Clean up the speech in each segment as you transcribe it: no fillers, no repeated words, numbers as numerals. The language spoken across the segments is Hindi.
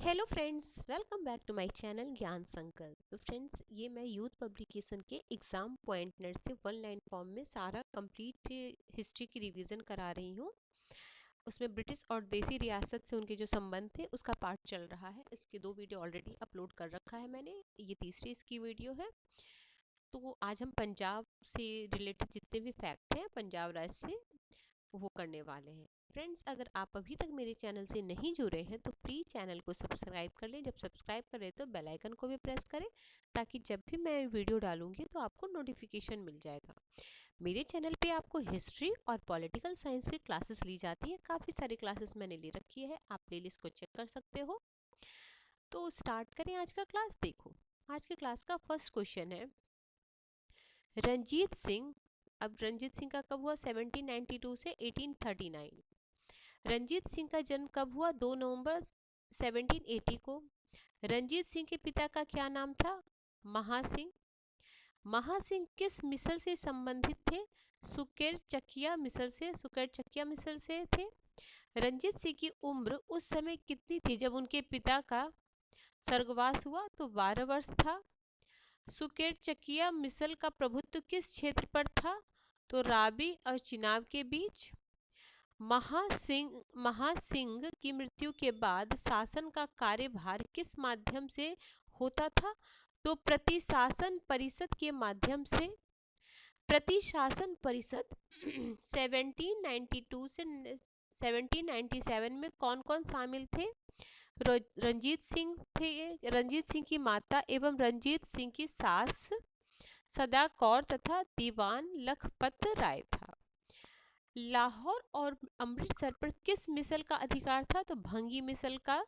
Hello friends, welcome back to my channel Gyan Sankalp. तो फ्रेंड्स, ये मैं यूथ पब्लिकेशन के एग्ज़ाम पॉइंटनर से वन लाइन फॉर्म में सारा कंप्लीट हिस्ट्री की रिवीजन करा रही हूँ। उसमें ब्रिटिश और देसी रियासत से उनके जो संबंध थे उसका पार्ट चल रहा है। इसके 2 वीडियो ऑलरेडी अपलोड कर रखा है मैंने, ये तीसरी इसकी वीडियो है। तो आज हम पंजाब से रिलेटेड जितने भी फैक्ट हैं पंजाब राज्य से वो करने वाले हैं। फ्रेंड्स, अगर आप अभी तक मेरे चैनल से नहीं जुड़े हैं तो प्लीज़ चैनल को सब्सक्राइब कर लें। जब सब्सक्राइब करें तो बेल आइकन को भी प्रेस करें ताकि जब भी मैं वीडियो डालूंगी तो आपको नोटिफिकेशन मिल जाएगा। मेरे चैनल पे आपको हिस्ट्री और पॉलिटिकल साइंस की क्लासेस ली जाती है। काफ़ी सारी क्लासेस मैंने ले रखी है, आप प्लेलिस्ट को चेक कर सकते हो। तो स्टार्ट करें आज का क्लास। देखो, आज के क्लास का फर्स्ट क्वेश्चन है रंजीत सिंह। अब रंजीत सिंह का कब हुआ? 1792 से 1839। रंजीत सिंह का जन्म कब हुआ? 2 नवंबर 1780 को। रंजीत सिंह के पिता का क्या नाम था? महासिंह। महासिंह किस मिसल से संबंधित थे? सुकेर चकिया मिसल से। सुकेर चकिया मिसल से थे। रंजीत सिंह की उम्र उस समय कितनी थी जब उनके पिता का स्वर्गवास हुआ? तो 12 वर्ष था। सुकेर चकिया मिसल का प्रभुत्व किस क्षेत्र पर था? तो रावी और चिनाब के बीच। महासिंह की मृत्यु के बाद शासन का कार्यभार किस माध्यम से होता था? तो प्रतिशासन परिषद के माध्यम से। प्रतिशासन परिषद 1792 से 1797 में कौन कौन शामिल थे? रंजीत सिंह थे, रंजीत सिंह की माता एवं रंजीत सिंह की सास सदा कौर तथा दीवान लखपत राय था। लाहौर और अमृतसर पर किस मिसल का अधिकार था? तो भंगी मिसल का।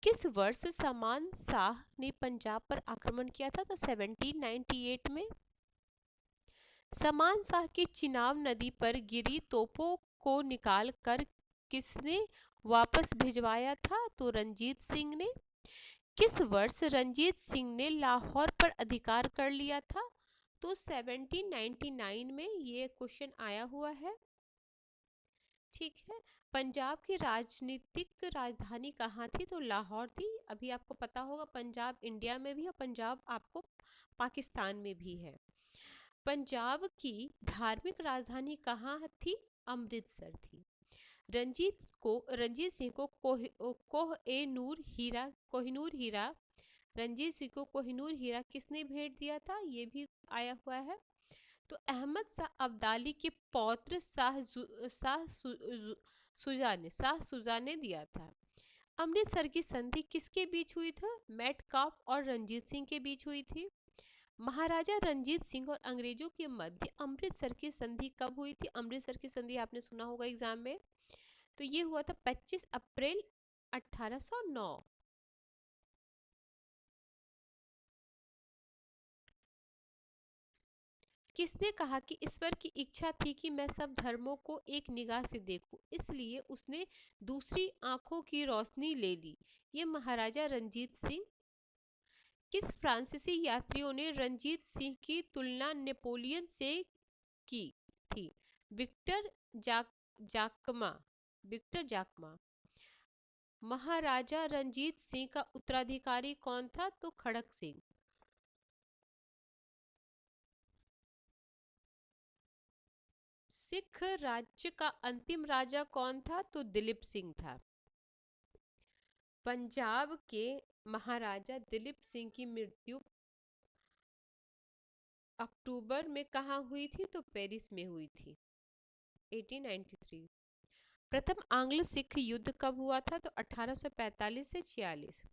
किस वर्ष समान शाह ने पंजाब पर आक्रमण किया था? तो 1798 में। समान शाह की चिनाब नदी पर गिरी तोपों को निकाल कर किसने वापस भिजवाया था? तो रंजीत सिंह ने। किस वर्ष रंजीत सिंह ने लाहौर पर अधिकार कर लिया था? तो 1799 में ये क्वेश्चन आया हुआ है। ठीक है। पंजाब की राजनीतिक राजधानी कहाँ थी? तो लाहौर थी। अभी आपको पता होगा पंजाब इंडिया में भी है, पंजाब आपको पाकिस्तान में भी है। पंजाब की धार्मिक राजधानी कहाँ थी? अमृतसर थी। रंजीत सिंह को कोहिनूर हीरा रंजीत सिंह को कोहिनूर हीरा किसने भेंट दिया था? ये भी आया हुआ है। तो अहमद शाह अब्दाली के पौत्र शाह सुजा ने दिया था। अमृतसर की संधि किसके बीच हुई थी? मेटकाफ और रंजीत सिंह के बीच हुई थी। महाराजा रंजीत सिंह और अंग्रेजों के मध्य अमृतसर की संधि कब हुई थी? अमृतसर की संधि आपने सुना होगा एग्जाम में। तो ये हुआ था 25 अप्रैल 1809। किसने कहा कि ईश्वर की इच्छा थी कि मैं सब धर्मों को एक निगाह से देखूं, इसलिए उसने दूसरी आंखों की रोशनी ले ली? ये महाराजा रंजीत सिंह। किस फ्रांसीसी यात्रियों ने रंजीत सिंह की तुलना नेपोलियन से की थी? विक्टर जाकमा। विक्टर जाकमा। महाराजा रंजीत सिंह का उत्तराधिकारी कौन था? तो खड़क सिंह। सिख राज्य का अंतिम राजा कौन था? तो दिलीप सिंह था। पंजाब के महाराजा दिलीप सिंह की मृत्यु अक्टूबर में कहाँ हुई थी? तो पेरिस में हुई थी, 1893। प्रथम आंग्ल सिख युद्ध कब हुआ था? तो 1845 से 46।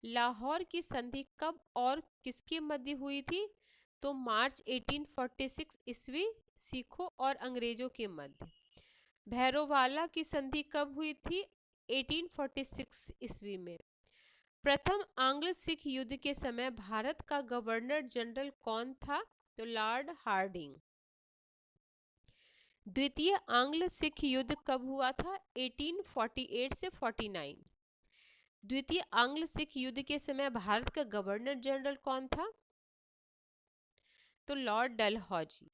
लाहौर की संधि कब और किसके मध्य हुई थी? तो मार्च 1846 ईस्वी, सिखों और अंग्रेजों के मध्य। भैरोवाला की संधि कब हुई थी? 1846 ईस्वी में। प्रथम आंग्ल सिख युद्ध के समय भारत का गवर्नर जनरल कौन था? तो लॉर्ड हार्डिंग। द्वितीय आंग्ल सिख युद्ध कब हुआ था? 1848 से 49। द्वितीय आंग्ल सिख युद्ध के समय भारत का गवर्नर जनरल कौन था? तो लॉर्ड डलहौजी।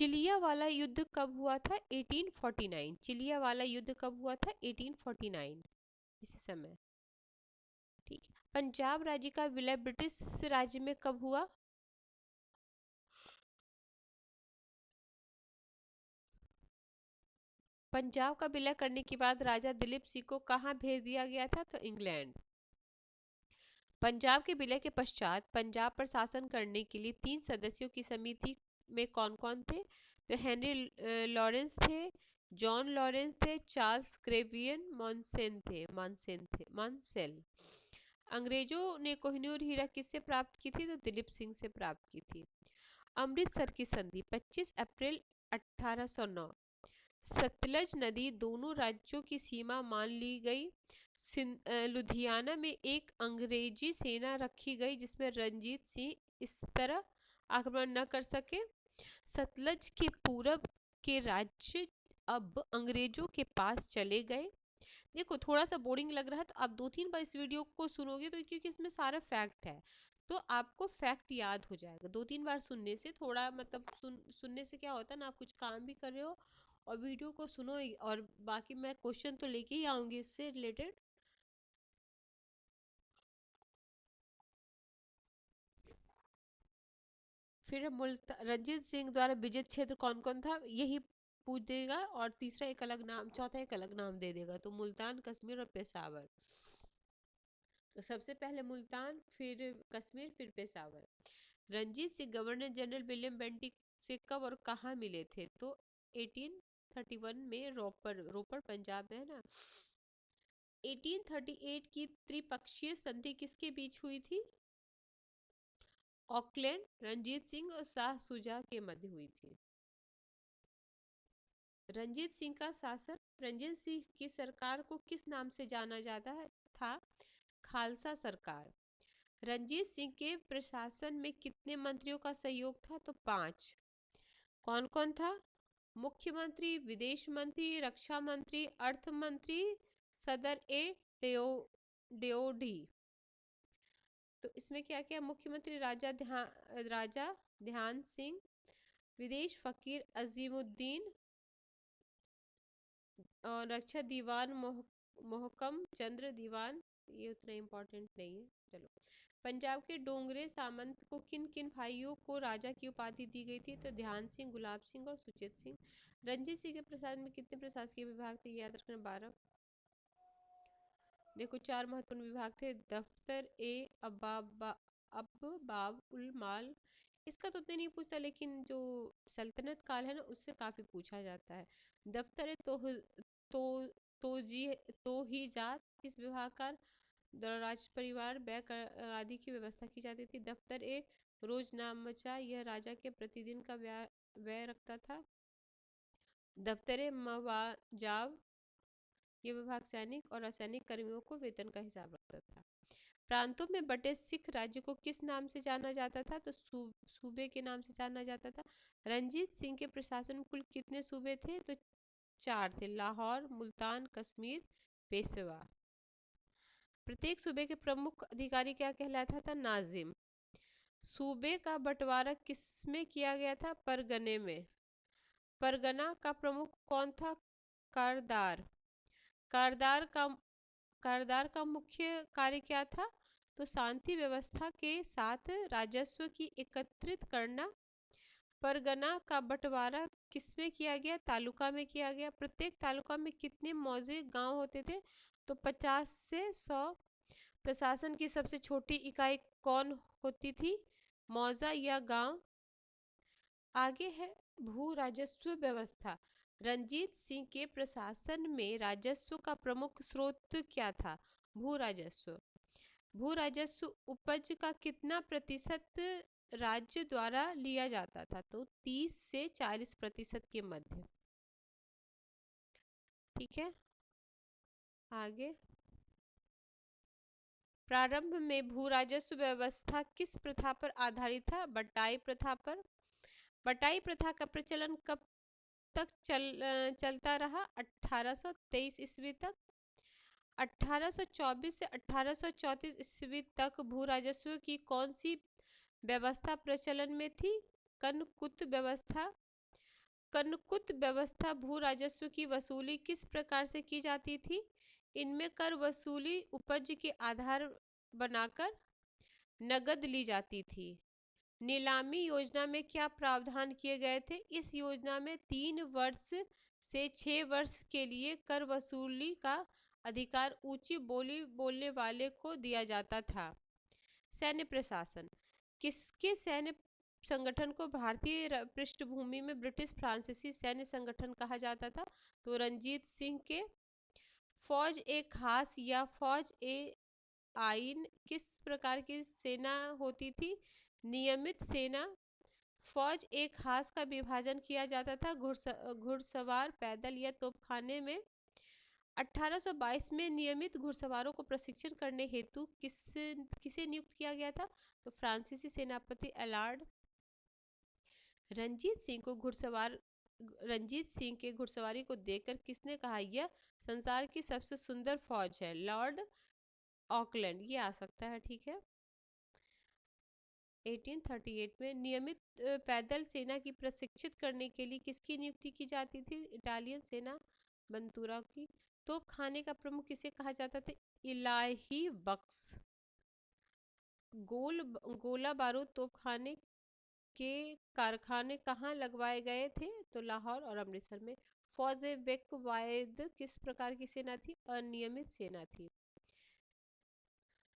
चिलिया वाला युद्ध कब हुआ था? 1849। चिलिया वाला युद्ध कब हुआ था? 1849 इसी समय। ठीक है। पंजाब राज्य का विलय ब्रिटिश राज्य में कब हुआ? पंजाब का विलय करने के बाद राजा दिलीप सिंह को कहाँ भेज दिया गया था? तो इंग्लैंड। पंजाब के विलय के पश्चात पंजाब पर शासन करने के लिए 3 सदस्यों की समिति में कौन कौन थे? तो हेनरी लॉरेंस थे, जॉन लॉरेंस थे, चार्ल्स क्रेवियन मॉन्सेल। अंग्रेजों ने कोहिनूर हीरा किससे प्राप्त की थी? तो दिलीप सिंह से प्राप्त की थी। अमृतसर की संधि 25 अप्रैल 1809। सतलज नदी दोनों राज्यों की सीमा मान ली गई। लुधियाना में एक अंग्रेजी सेना रखी गई जिसमें रंजीत सिंह इस तरह आक्रमण न कर सके। सतलज के पूरब के राज्य अब अंग्रेजों के पास चले गए। देखो थोड़ा सा बोरिंग लग रहा है तो आप 2-3 बार इस वीडियो को सुनोगे तो क्योंकि इसमें सारा फैक्ट है तो आपको फैक्ट याद हो जाएगा। 2-3 बार सुनने से थोड़ा मतलब सुनने से क्या होता है ना, आप कुछ काम भी कर रहे हो और वीडियो को सुनो और बाकी मैं क्वेश्चन तो लेके ही आऊंगी इससे रिलेटेड। फिर रंजीत सिंह द्वारा विजित क्षेत्र कौन कौन था यही पूछ देगा और तीसरा एक अलग नाम, चौथा एक अलग नाम दे देगा। तो मुल्तान, कश्मीर और पेशावर। तो सबसे पहले मुल्तान, फिर कश्मीर, फिर Peshawar. Ranjit Singh governor general William Bentinck से कब और कहाँ मिले थे? तो 1831 में रोपर पंजाब में है ना। 1838 की त्रिपक्षीय संधि किसके बीच हुई थी? ऑकलैंड, रंजीत सिंह और शाह सुजा के मध्य हुई थी। रंजीत सिंह का शासन। रंजीत सिंह की सरकार को किस नाम से जाना जाता था? खालसा सरकार। रंजीत सिंह के प्रशासन में कितने मंत्रियों का सहयोग था? तो 5। कौन कौन था? मुख्यमंत्री, विदेश मंत्री, रक्षा मंत्री, अर्थ मंत्री, सदर ए ड्योडी। तो इसमें क्या क्या? मुख्यमंत्री राजा ध्यान सिंह, विदेश फकीर अजीमुद्दीन और रक्षा दीवान मोहकम चंद्र दीवान। ये उतना इम्पोर्टेंट नहीं है, चलो। पंजाब के डोंगरे सामंत को किन किन भाइयों को राजा की उपाधि दी गई थी? तो ध्यान सिंह, गुलाब सिंह और सुचेत सिंह। रंजीत सिंह के प्रसाद में कितने प्रशासकीय विभाग थे? याद रखना 12। देखो 4 महत्वपूर्ण विभाग थे। दफ्तर ए अब्बाब उल माल, इसका तो उतने नहीं पूछता लेकिन जो सल्तनत काल है ना उससे काफी पूछा जाता है। दफ्तर ए तो तोजी तोहीजात किस विभाग का? राज परिवार व्यय आदि की व्यवस्था की जाती थी। दफ्तर ए रोजनामचा, यह राजा के प्रतिदिन का व्यय रखता था। दफ्तर ए मवाजाव, ये विभाग सैनिक और असैनिक कर्मियों को वेतन का हिसाब रखता था। प्रांतों में बटे सिख राज्य को किस नाम से जाना जाता था? तो सूबे के नाम से जाना जाता था। रंजीत सिंह के प्रशासन में कुल कितने सूबे थे? तो 4 थे, लाहौर, मुल्तान, कश्मीर, पेशवा। प्रत्येक सूबे के प्रमुख अधिकारी क्या कहलाता था? नाजिम। सूबे का बंटवारा किसमें किया गया था? परगने में। परगना का प्रमुख कौन था? कारदार। कारदार का कारदार का मुख्य कार्य क्या था? तो शांति व्यवस्था के साथ राजस्व की एकत्रित करना। परगना का बंटवारा किसमें किया गया? तालुका में किया गया। प्रत्येक तालुका में कितने मौजे गांव होते थे? तो 50 से 100। प्रशासन की सबसे छोटी इकाई कौन होती थी? मौजा या गांव। आगे है भू राजस्व व्यवस्था। रंजीत सिंह के प्रशासन में राजस्व का प्रमुख स्रोत क्या था? भू राजस्व। भू राजस्व उपज का कितना प्रतिशत राज्य द्वारा लिया जाता था? तो 30 से 40% के मध्य। ठीक है, आगे। प्रारंभ में भू राजस्व व्यवस्था किस प्रथा पर आधारित था? बटाई प्रथा पर। बटाई प्रथा का प्रचलन कब तक चलता रहा? 1823 ईस्वी तक। 1824 से 1834 ईस्वी तक भू राजस्व की कौन सी व्यवस्था प्रचलन में थी? कनकुत व्यवस्था। कनकुत व्यवस्था भू राजस्व की वसूली किस प्रकार से की जाती थी? इनमें कर वसूली उपज के आधार बनाकर नगद ली जाती थी। नीलामी योजना में क्या प्रावधान किए गए थे? इस योजना में 3 वर्ष से 6 वर्ष के लिए कर वसूली का अधिकार ऊंची बोली बोलने वाले को दिया जाता था। सैन्य प्रशासन, किसके सैन्य संगठन को भारतीय पृष्ठभूमि में ब्रिटिश फ्रांसीसी सैन्य संगठन कहा जाता था? तो रंजीत सिंह के। फौज ए खास या फौज ए आइन किस प्रकार की सेना होती थी? नियमित सेना। फौज एक खास का विभाजन किया जाता था घुड़सवार, पैदल या तोपखाने में। 1822 में नियमित घुड़सवारों को प्रशिक्षण करने हेतु किसे नियुक्त किया गया था? तो फ्रांसीसी सेनापति एलार्ड। रंजीत सिंह के घुड़सवारी को देखकर किसने कहा यह संसार की सबसे सुंदर फौज है? Lord Auckland. ये आ सकता है, ठीक है। 1838 में नियमित पैदल सेना की प्रशिक्षित करने के लिए किसकी नियुक्ति की जाती थी? इटालियन सेना बंतूरा की। तोप खाने का प्रमुख किसे कहा जाता था? इलाही बख्श। गोला बारूद तोपखाने के कारखाने कहाँ लगवाए गए थे? तो लाहौर और अमृतसर में। फौज बेक वायद किस प्रकार की सेना थी? अनियमित सेना थी।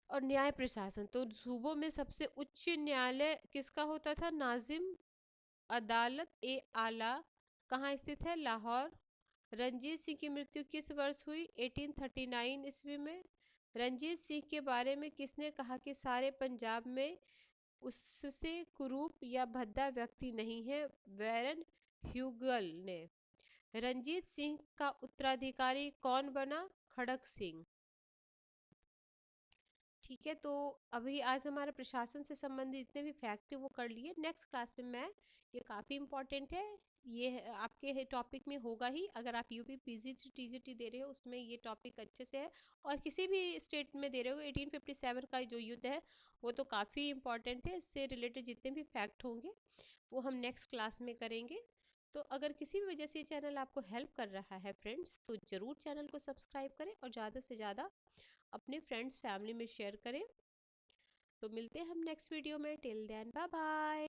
और न्याय प्रशासन, तो सूबों में सबसे उच्च न्यायालय किसका होता था? नाजिम अदालत ए आला कहाँ स्थित है? लाहौर। रंजीत सिंह की मृत्यु किस वर्ष हुई? 1839 ईस्वी में। रंजीत सिंह के बारे में किसने कहा कि सारे पंजाब में उससे कुरूप या भद्दा व्यक्ति नहीं है? वैरन ह्यूगल ने। रंजीत सिंह का उत्तराधिकारी कौन बना? खड़क सिंह। ठीक है, तो अभी आज हमारा प्रशासन से संबंधित जितने भी फैक्ट है वो कर लिए। नेक्स्ट क्लास में मैं, ये काफ़ी इंपॉर्टेंट है, ये आपके टॉपिक में होगा ही। अगर आप यूपी पीजीटी टीजीटी दे रहे हो उसमें ये टॉपिक अच्छे से है, और किसी भी स्टेट में दे रहे हो 1857 का जो युद्ध है वो तो काफ़ी इंपॉर्टेंट है। इससे रिलेटेड जितने भी फैक्ट होंगे वो हम नेक्स्ट क्लास में करेंगे। तो अगर किसी भी वजह से ये चैनल आपको हेल्प कर रहा है फ्रेंड्स, तो ज़रूर चैनल को सब्सक्राइब करें और ज़्यादा से ज़्यादा अपने फ्रेंड्स फैमिली में शेयर करें। तो मिलते हैं हम नेक्स्ट वीडियो में। Till then bye bye.